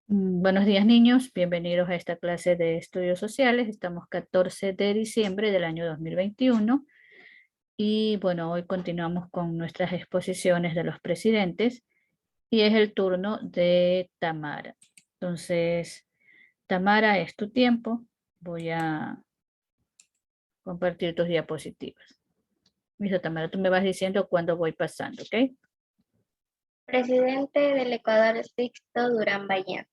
Buenos días, niños. Bienvenidos a esta clase de estudios sociales. Estamos 14 de diciembre del año 2021 y bueno, hoy continuamos con nuestras exposiciones de los presidentes y es el turno de Tamara. Entonces, Tamara, es tu tiempo. Voy a compartir tus diapositivas. Listo, Tamara, tú me vas diciendo cuándo voy pasando, ¿ok? Presidente del Ecuador Sixto Durán Ballén.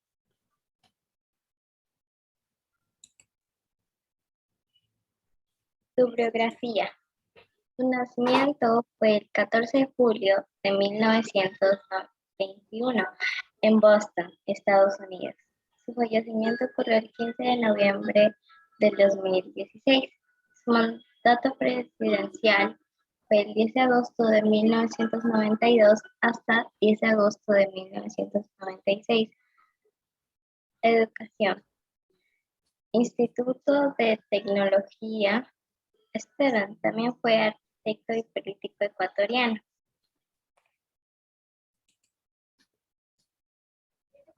Su biografía. Su nacimiento fue el 14 de julio de 1921 en Boston, Estados Unidos. Su fallecimiento ocurrió el 15 de noviembre del 2016. Su mandato presidencial fue el 10 de agosto de 1992 hasta 10 de agosto de 1996. Educación. Instituto de Tecnología. Esteban también fue arquitecto y político ecuatoriano.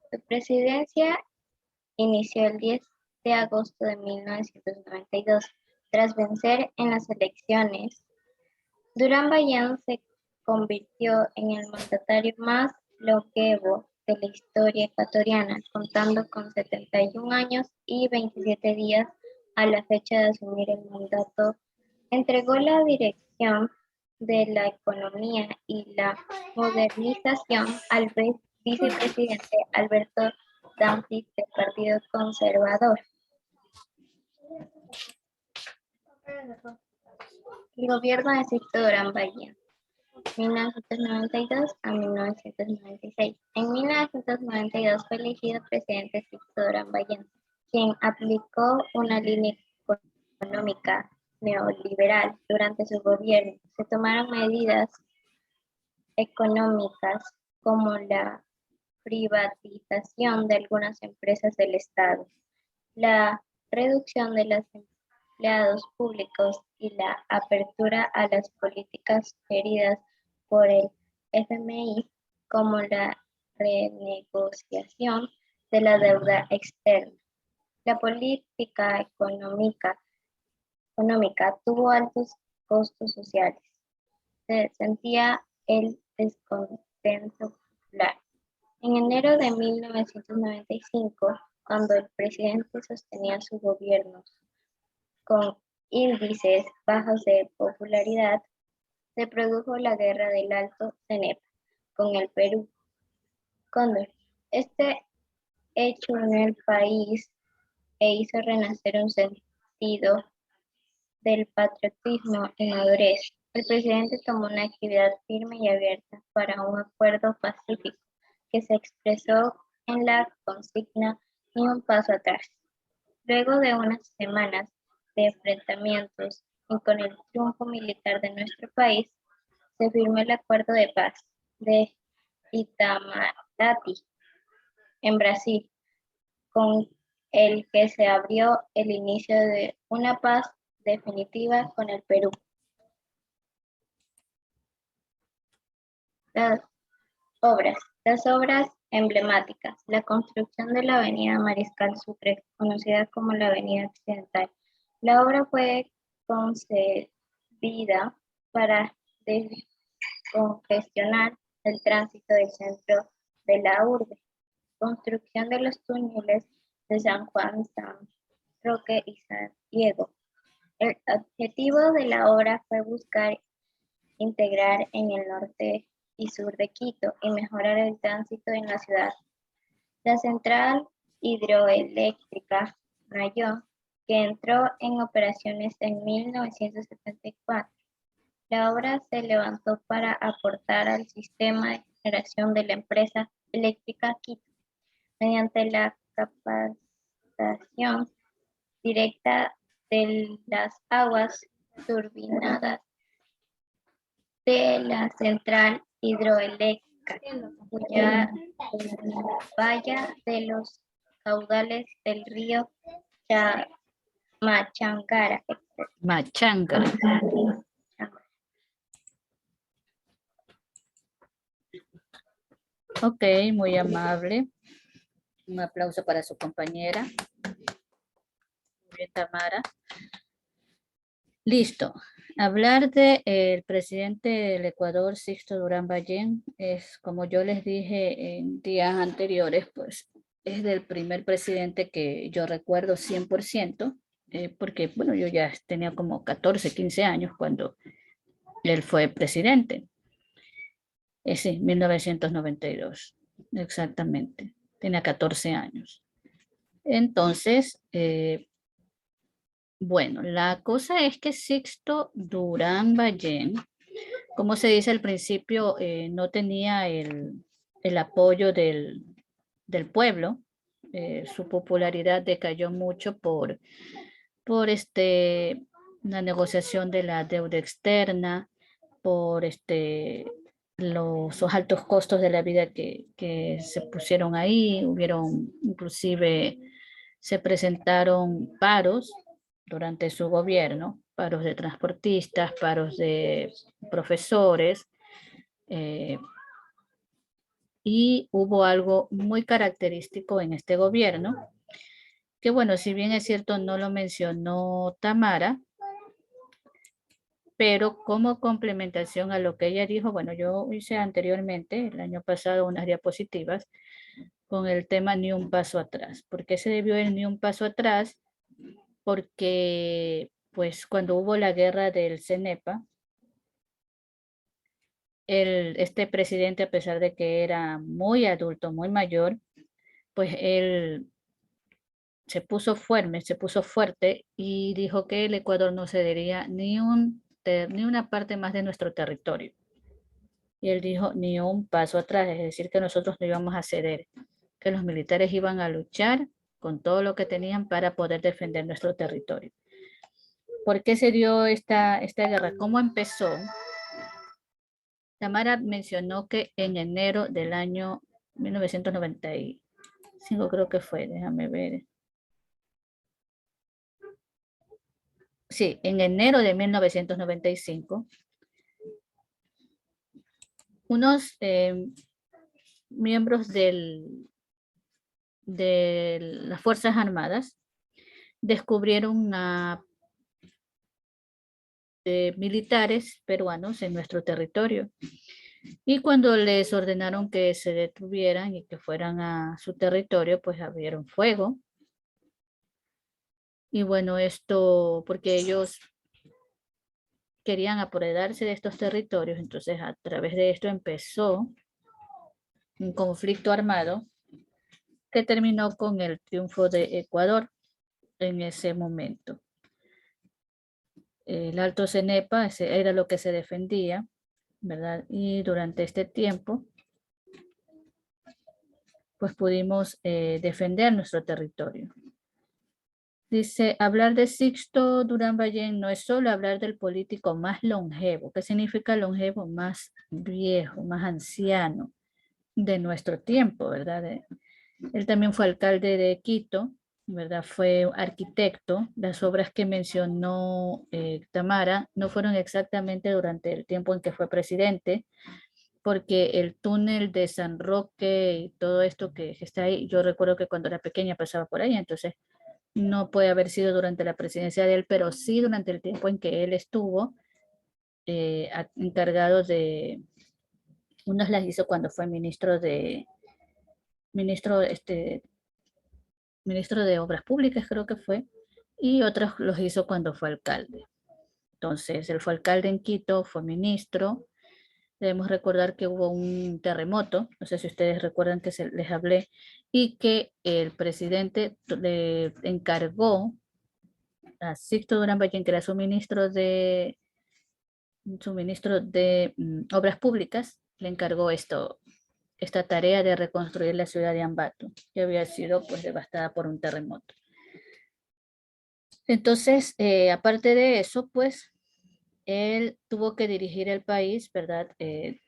Su presidencia inició el 10 de agosto de 1992. Tras vencer en las elecciones, Durán Ballén se convirtió en el mandatario más longevo de la historia ecuatoriana, contando con 71 años y 27 días a la fecha de asumir el mandato. Entregó la dirección de la economía y la modernización al vicepresidente Alberto Danzig del Partido Conservador. El gobierno de Sixto Durán Ballén, 1992 a 1996. En 1992 fue elegido presidente Sixto Durán Ballén, quien aplicó una línea económica neoliberal. Durante su gobierno se tomaron medidas económicas como la privatización de algunas empresas del Estado, la reducción de los empleados públicos y la apertura a las políticas sugeridas por el FMI, como la renegociación de la deuda externa. La política económica tuvo altos costos sociales. Se sentía el descontento popular. En enero de 1995, cuando el presidente sostenía su gobierno con índices bajos de popularidad, se produjo la Guerra del Alto Cenepa con el Perú. Cóndor. Este hecho unió el país e hizo renacer un sentido del patriotismo y madurez. El presidente tomó una actividad firme y abierta para un acuerdo pacífico que se expresó en la consigna "Ni un paso atrás". Luego de unas semanas de enfrentamientos y con el triunfo militar de nuestro país, se firmó el Acuerdo de Paz de Itamaraty, en Brasil, con el que se abrió el inicio de una paz definitiva con el Perú. Las obras emblemáticas. La construcción de la Avenida Mariscal Sucre, conocida como la Avenida Occidental. La obra fue concebida para descongestionar el tránsito del centro de la urbe. Construcción de los túneles de San Juan, San Roque y San Diego. El objetivo de la obra fue buscar integrar en el norte y sur de Quito y mejorar el tránsito en la ciudad. La central hidroeléctrica Rayón, que entró en operaciones en 1974. La obra se levantó para aportar al sistema de generación de la empresa eléctrica Quito, mediante la captación directa de las aguas turbinadas de la central hidroeléctrica, cuya valla de los caudales del río Machangara. Machanga. Ok, muy amable. Un aplauso para su compañera. Muy bien, Tamara. Listo. Hablar del presidente del Ecuador, Sixto Durán Ballén, es como yo les dije en días anteriores, pues es del primer presidente que yo recuerdo 100%, porque bueno, yo ya tenía como 14, 15 años cuando él fue presidente. Sí, 1992, exactamente. Tenía 14 años. Entonces, bueno, la cosa es que Sixto Durán Ballén, como se dice al principio, no tenía el apoyo del pueblo. Su popularidad decayó mucho por la negociación de la deuda externa, por los altos costos de la vida que se pusieron ahí. Hubieron, inclusive, se presentaron paros durante su gobierno, paros de transportistas, paros de profesores, eh, y hubo algo muy característico en este gobierno, que bueno, si bien es cierto, no lo mencionó Tamara, pero como complementación a lo que ella dijo, bueno, yo hice anteriormente, el año pasado, unas diapositivas con el tema ni un paso atrás. ¿Por qué se debió el ni un paso atrás? Porque pues cuando hubo la guerra del CENEPA, este presidente, a pesar de que era muy adulto, muy mayor, pues él se puso firme, se puso fuerte y dijo que el Ecuador no cedería ni una parte más de nuestro territorio. Y él dijo, ni un paso atrás, es decir, que nosotros no íbamos a ceder, que los militares iban a luchar con todo lo que tenían para poder defender nuestro territorio. ¿Por qué se dio esta guerra? ¿Cómo empezó? Tamara mencionó que en enero del año 1995, creo que fue, déjame ver. Sí, en enero de 1995, unos miembros de las Fuerzas Armadas descubrieron militares peruanos en nuestro territorio. Y cuando les ordenaron que se detuvieran y que fueran a su territorio, pues abrieron fuego. Y bueno, esto porque ellos querían apoderarse de estos territorios, entonces a través de esto empezó un conflicto armado que terminó con el triunfo de Ecuador en ese momento. El Alto Cenepa era lo que se defendía, ¿verdad? Y durante este tiempo, pues pudimos defender nuestro territorio. Dice, hablar de Sixto Durán Ballén no es solo hablar del político más longevo. ¿Qué significa longevo? Más viejo, más anciano de nuestro tiempo, ¿verdad? Él también fue alcalde de Quito, ¿verdad? Fue arquitecto. Las obras que mencionó Tamara no fueron exactamente durante el tiempo en que fue presidente, porque el túnel de San Roque y todo esto que está ahí, yo recuerdo que cuando era pequeña pasaba por ahí, entonces no puede haber sido durante la presidencia de él, pero sí durante el tiempo en que él estuvo encargado de, unos las hizo cuando fue ministro, ministro de Obras Públicas, creo que fue, y otros los hizo cuando fue alcalde. Entonces, él fue alcalde en Quito, fue ministro. Debemos recordar que hubo un terremoto, no sé si ustedes recuerdan que les hablé, y que el presidente le encargó a Sixto Durán Ballén, que era su ministro de Obras Públicas, le encargó esta tarea de reconstruir la ciudad de Ambato, que había sido pues devastada por un terremoto. Entonces, aparte de eso, pues él tuvo que dirigir el país, ¿verdad?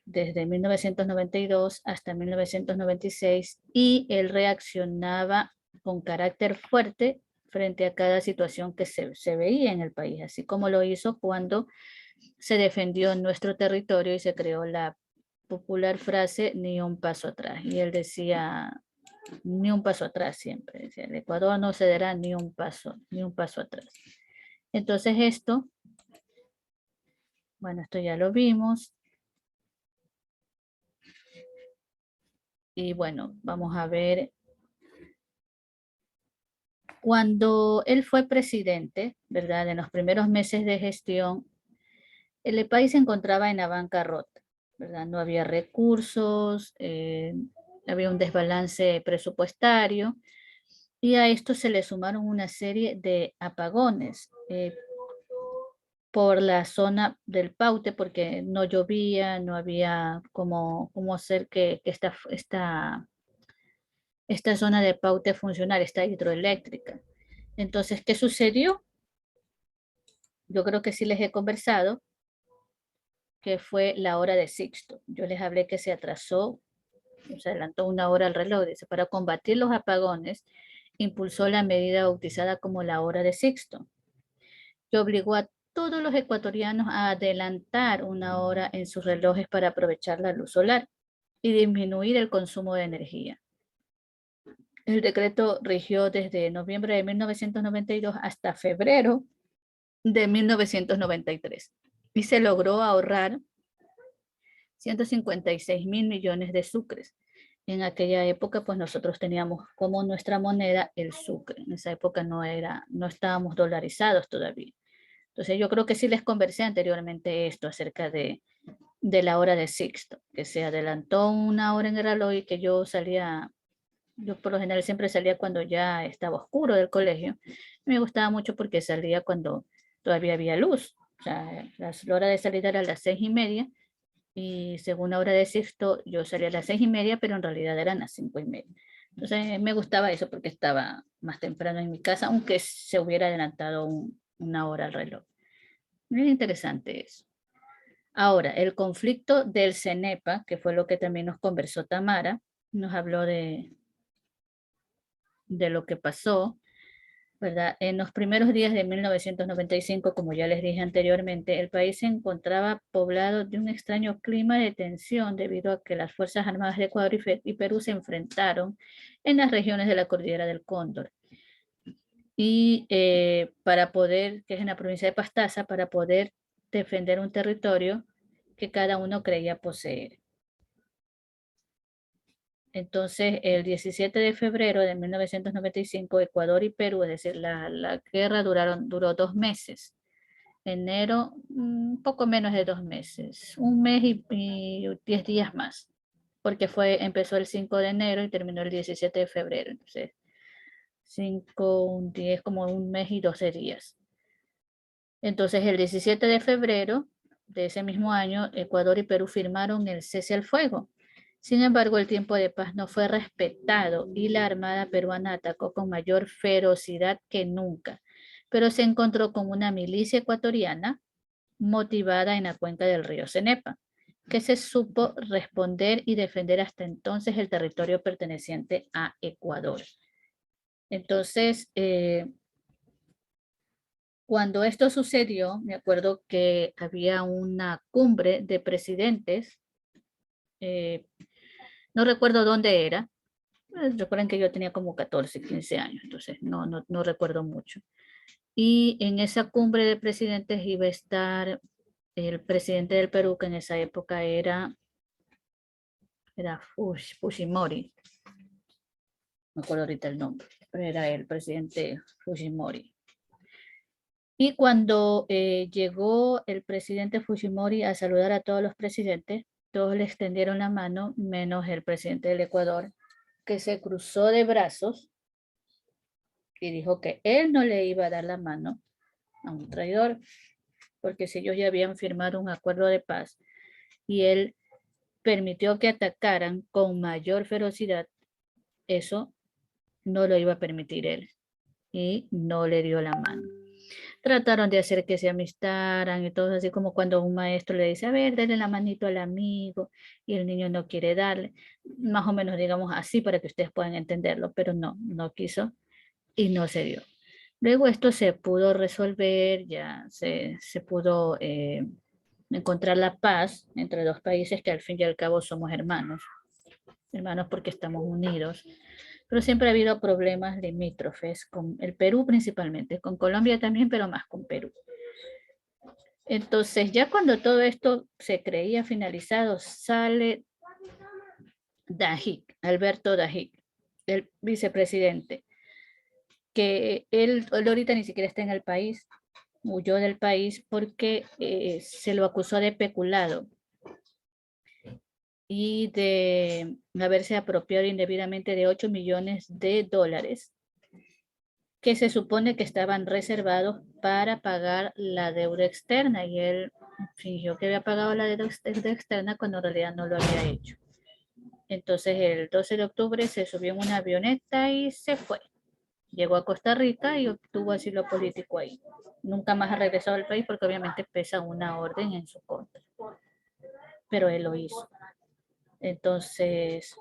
Desde 1992 hasta 1996 y él reaccionaba con carácter fuerte frente a cada situación que se veía en el país, así como lo hizo cuando se defendió nuestro territorio y se creó la popular frase ni un paso atrás. Y él decía, Ni un paso atrás siempre. Decía, el Ecuador no cederá ni un paso atrás. Entonces esto, bueno, esto ya lo vimos. Y bueno, vamos a ver. Cuando él fue presidente, ¿verdad? En los primeros meses de gestión, el país se encontraba en la bancarrota, ¿verdad? No había recursos, había un desbalance presupuestario y a esto se le sumaron una serie de apagones por la zona del Paute, porque no llovía, no había cómo hacer que esta zona de Paute funcionara, esta hidroeléctrica. Entonces, ¿qué sucedió? Yo creo que sí les he conversado que fue la hora de Sixto. Yo les hablé que se atrasó, se adelantó una hora el reloj. Dice, para combatir los apagones, impulsó la medida bautizada como la hora de Sixto, que obligó a todos los ecuatorianos a adelantar una hora en sus relojes para aprovechar la luz solar y disminuir el consumo de energía. El decreto rigió desde noviembre de 1992 hasta febrero de 1993 y se logró ahorrar 156.000 millones de sucres. En aquella época, pues nosotros teníamos como nuestra moneda el sucre. En esa época no estábamos dolarizados todavía. Entonces yo creo que sí les conversé anteriormente esto acerca de la hora de Sixto, que se adelantó una hora en el reloj y que yo por lo general siempre salía cuando ya estaba oscuro del colegio. Me gustaba mucho porque salía cuando todavía había luz. O sea, la hora de salida era a las 6:30 y según la hora de Sixto yo salía a las 6:30, pero en realidad eran las 5:30. Entonces me gustaba eso porque estaba más temprano en mi casa, aunque se hubiera adelantado una hora al reloj. Muy interesante eso. Ahora, el conflicto del CENEPA, que fue lo que también nos conversó Tamara, nos habló de lo que pasó, ¿verdad? En los primeros días de 1995, como ya les dije anteriormente, el país se encontraba poblado de un extraño clima de tensión debido a que las Fuerzas Armadas de Ecuador y Perú se enfrentaron en las regiones de la Cordillera del Cóndor. Y para poder, que es en la provincia de Pastaza, para poder defender un territorio que cada uno creía poseer. Entonces, el 17 de febrero de 1995, Ecuador y Perú, es decir, la guerra duró 2 meses. Enero, un poco menos de 2 meses, un mes y 10 días más, porque empezó el 5 de enero y terminó el 17 de febrero. Entonces, 5, un 10, como un mes y 12 días. Entonces, el 17 de febrero de ese mismo año, Ecuador y Perú firmaron el cese al fuego. Sin embargo, el tiempo de paz no fue respetado y la Armada peruana atacó con mayor ferocidad que nunca, pero se encontró con una milicia ecuatoriana motivada en la cuenca del río Cenepa, que se supo responder y defender hasta entonces el territorio perteneciente a Ecuador. Entonces, cuando esto sucedió, me acuerdo que había una cumbre de presidentes, eh, no recuerdo dónde era. Recuerden que yo tenía como 14, 15 años, entonces no recuerdo mucho. Y en esa cumbre de presidentes iba a estar el presidente del Perú, que en esa época era Fujimori, no me acuerdo ahorita el nombre, pero era el presidente Fujimori. Y cuando llegó el presidente Fujimori a saludar a todos los presidentes, todos le extendieron la mano, menos el presidente del Ecuador, que se cruzó de brazos y dijo que él no le iba a dar la mano a un traidor, porque si ellos ya habían firmado un acuerdo de paz y él permitió que atacaran con mayor ferocidad, eso no lo iba a permitir él y no le dio la mano. Trataron de hacer que se amistaran y todo así como cuando un maestro le dice, a ver, dale la manito al amigo y el niño no quiere darle, más o menos digamos así para que ustedes puedan entenderlo, pero no quiso y no se dio. Luego esto se pudo resolver, ya se pudo encontrar la paz entre dos países que al fin y al cabo somos hermanos, hermanos porque estamos unidos. pero siempre ha habido problemas limítrofes con el Perú principalmente, con Colombia también, pero más con Perú. Entonces, ya cuando todo esto se creía finalizado, sale Dajic, Alberto Dajic, el vicepresidente, que él ahorita ni siquiera está en el país, huyó del país porque se lo acusó de peculado y de haberse apropiado indebidamente de 8 millones de dólares que se supone que estaban reservados para pagar la deuda externa y él fingió que había pagado la deuda externa cuando en realidad no lo había hecho. Entonces el 12 de octubre se subió en una avioneta y se fue. Llegó a Costa Rica y obtuvo asilo político ahí. Nunca más ha regresado al país porque obviamente pesa una orden en su contra. Pero él lo hizo. Entonces,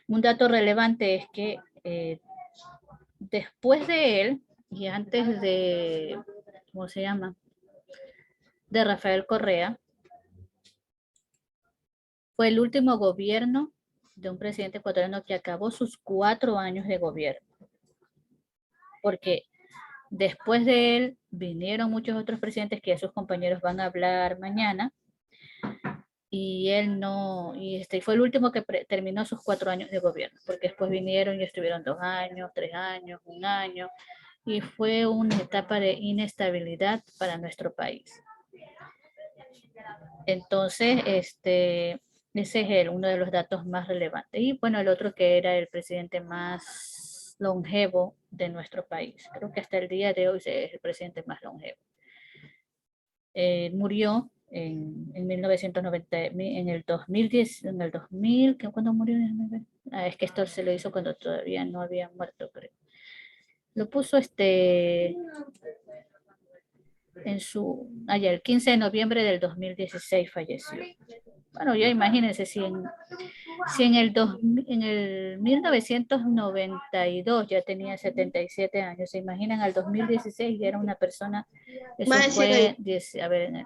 un dato relevante es que después de él y antes de, ¿cómo se llama? De Rafael Correa, fue el último gobierno de un presidente ecuatoriano que acabó sus 4 años de gobierno. Porque después de él vinieron muchos otros presidentes que sus compañeros van a hablar mañana y él no, y fue el último que terminó sus 4 años de gobierno, porque después vinieron y estuvieron 2 años, 3 años, 1 año, y fue una etapa de inestabilidad para nuestro país. Entonces, ese es uno de los datos más relevantes. Y bueno, el otro que era el presidente más longevo de nuestro país. Creo que hasta el día de hoy es el presidente más longevo. Murió en 1990, en el 2010, en el 2000, ¿cuándo murió? Es que esto se lo hizo cuando todavía no había muerto, creo. Lo puso allá el 15 de noviembre del 2016 falleció. Bueno, ya imagínense si en el 1992 ya tenía 77 años, se imaginan al 2016 ya era una persona, eso fue, a ver, en el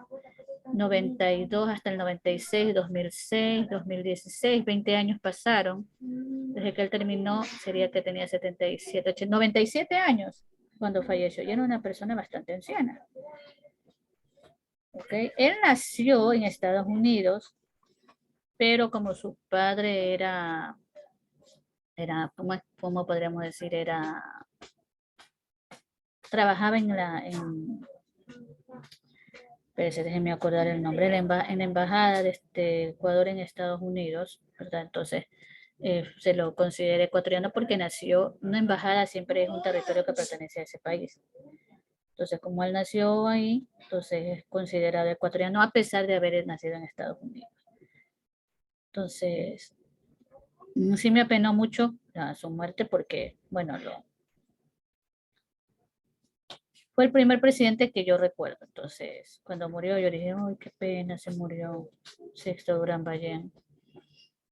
92 hasta el 96, 2006, 2016, 20 años pasaron. Desde que él terminó, sería que tenía 77, 80, 97 años cuando falleció. Ya era una persona bastante anciana. ¿Okay? Él nació en Estados Unidos, pero como su padre ¿cómo podríamos decir? Trabajaba pero déjenme acordar el nombre, en la embajada de Ecuador en Estados Unidos, ¿verdad? Entonces, se lo considera ecuatoriano porque nació, una embajada siempre es un territorio que pertenece a ese país. Entonces, como él nació ahí, entonces es considerado ecuatoriano a pesar de haber nacido en Estados Unidos. Entonces, sí me apenó mucho su muerte porque, bueno, fue el primer presidente que yo recuerdo. Entonces, cuando murió, yo dije, ay, qué pena, se murió Sixto Durán Ballén.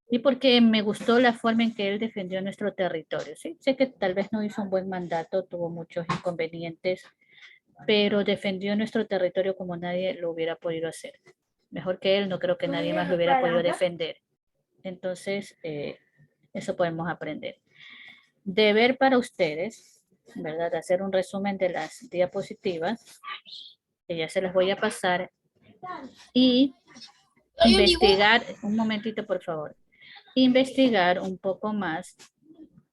Y porque me gustó la forma en que él defendió nuestro territorio. Sí, sé que tal vez no hizo un buen mandato, tuvo muchos inconvenientes, pero defendió nuestro territorio como nadie lo hubiera podido hacer. Mejor que él, no creo que nadie más lo hubiera podido defender. Entonces, eso podemos aprender. Deber para ustedes, ¿verdad? Hacer un resumen de las diapositivas, que ya se las voy a pasar, y investigar, un momentito por favor, investigar un poco más,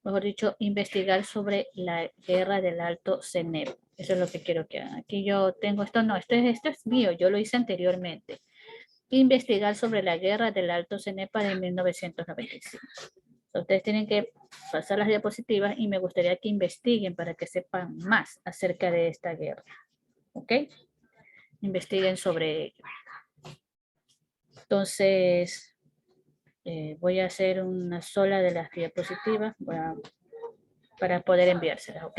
mejor dicho, investigar sobre la guerra del Alto Ceneb. Eso es lo que quiero que hagan. Aquí yo tengo esto, no, esto es mío, yo lo hice anteriormente. Investigar sobre la guerra del Alto Cenepa de 1995. Ustedes tienen que pasar las diapositivas y me gustaría que investiguen para que sepan más acerca de esta guerra. ¿Ok? Investiguen sobre ello. Entonces, voy a hacer una sola de las diapositivas para poder enviárselas. ¿Ok?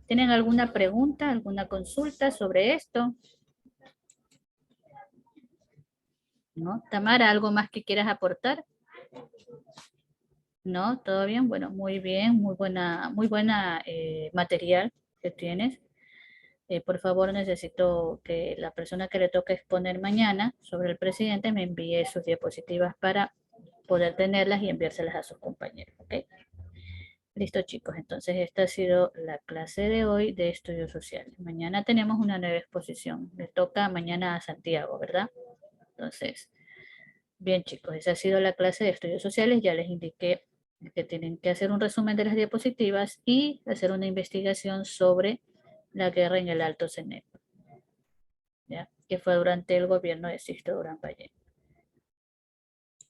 ¿Tienen alguna pregunta, alguna consulta sobre esto? ¿No? Tamara, ¿algo más que quieras aportar? ¿No? ¿Todo bien? Bueno, muy bien, muy buena material que tienes. Por favor, necesito que la persona que le toque exponer mañana sobre el presidente me envíe sus diapositivas para poder tenerlas y enviárselas a sus compañeros. ¿Ok? Listo, chicos. Entonces, esta ha sido la clase de hoy de estudios sociales. Mañana tenemos una nueva exposición. Le toca mañana a Santiago, ¿verdad? Entonces, bien, chicos, esa ha sido la clase de estudios sociales. Ya les indiqué que tienen que hacer un resumen de las diapositivas y hacer una investigación sobre la guerra en el Alto Cenepa, ¿ya? Que fue durante el gobierno de Sixto Durán Ballén.